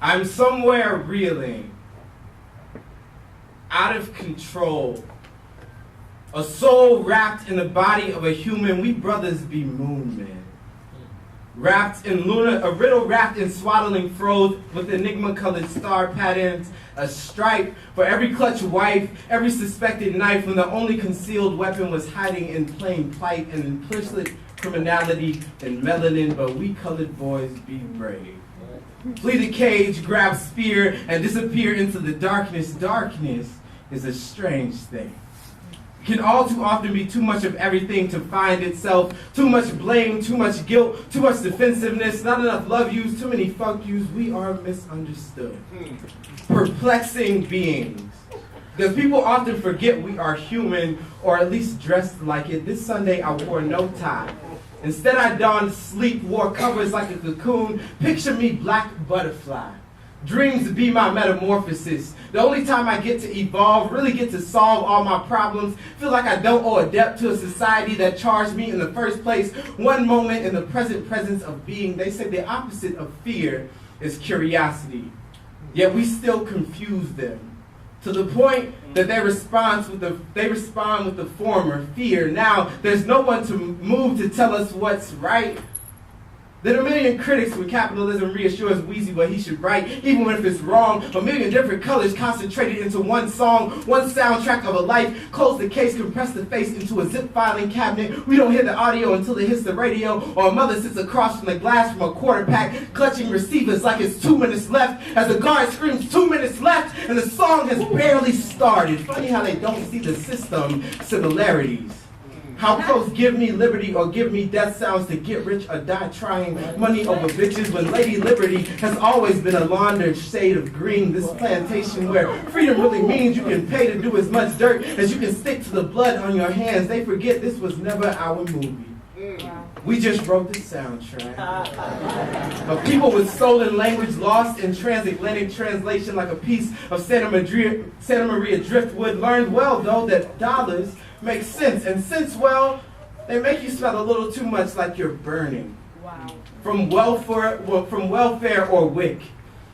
I'm somewhere reeling, out of control. A soul wrapped in the body of a human, we brothers be moon men. Wrapped in Luna, a riddle wrapped in swaddling froze with enigma-colored star patterns, a stripe for every clutch wife, every suspected knife, when the only concealed weapon was hiding in plain plight and implicit criminality and melanin, but we colored boys be brave. Flee the cage, grab spear, and disappear into the darkness. Darkness is a strange thing. It can all too often be too much of everything to find itself. Too much blame, too much guilt, too much defensiveness, not enough love yous, too many fuck yous. We are misunderstood. Perplexing beings. Because people often forget we are human, or at least dressed like it. This Sunday I wore no tie. Instead I donned sleep, wore covers like a cocoon. Picture me black butterfly. Dreams be my metamorphosis. The only time I get to evolve, really get to solve all my problems. Feel like I don't owe a debt to a society that charged me in the first place. One moment in the present presence of being. They say the opposite of fear is curiosity. Yet we still confuse them. To the point that they respond with the former, fear. Now, there's no one to move to tell us what's right. Then a million critics with capitalism reassures Weezy what he should write, even if it's wrong. A million different colors concentrated into one song, one soundtrack of a life. Close the case, compress the face into a zip filing cabinet. We don't hear the audio until it hits the radio, or a mother sits across from the glass from a quarter pack, clutching receivers like it's 2 minutes left, as the guard screams 2 minutes left, and the song has barely started. Funny how they don't see the system similarities. How close give me liberty or give me death sounds to get rich or die trying money over bitches, when Lady Liberty has always been a laundered shade of green. This plantation where freedom really means you can pay to do as much dirt as you can stick to the blood on your hands. They forget this was never our movie. We just wrote the soundtrack. Of people with soul and language lost in transatlantic translation like a piece of Santa Maria driftwood. Learned well though that dollars make sense, and since, well, they make you smell a little too much like you're burning. Wow. From welfare or wick.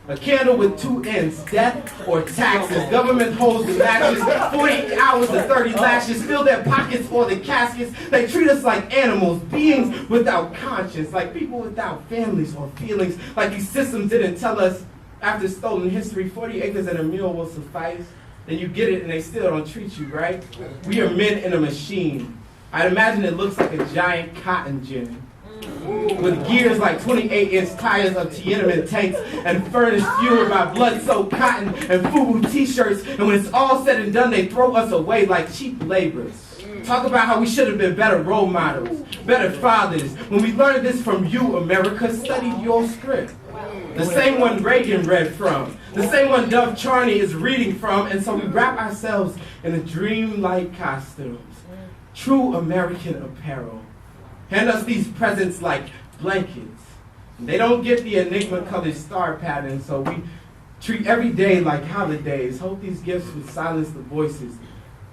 A candle with 2 ends, death or taxes. Government holds the matches, 48 hours to 30 lashes, fill their pockets or the caskets. They treat us like animals, beings without conscience, like people without families or feelings, like these systems didn't tell us after stolen history, 40 acres and a meal will suffice. Then you get it and they still don't treat you right. We are men in a machine. I'd imagine it looks like a giant cotton gin. With gears like 28-inch tires of Tiananmen tanks and furnace fueled by blood-soaked cotton and FUBU t-shirts. And when it's all said and done, they throw us away like cheap laborers. Talk about how we should have been better role models, better fathers. When we learned this from you, America, studied your script. The same one Reagan read from. The same one Dove Charney is reading from. And so we wrap ourselves in the dreamlike costumes. True American apparel. Hand us these presents like blankets. They don't get the enigma-colored star pattern, so we treat every day like holidays. Hope these gifts would silence the voices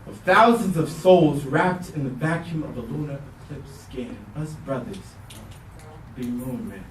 of thousands of souls wrapped in the vacuum of a lunar eclipse skin. Us brothers be moon men.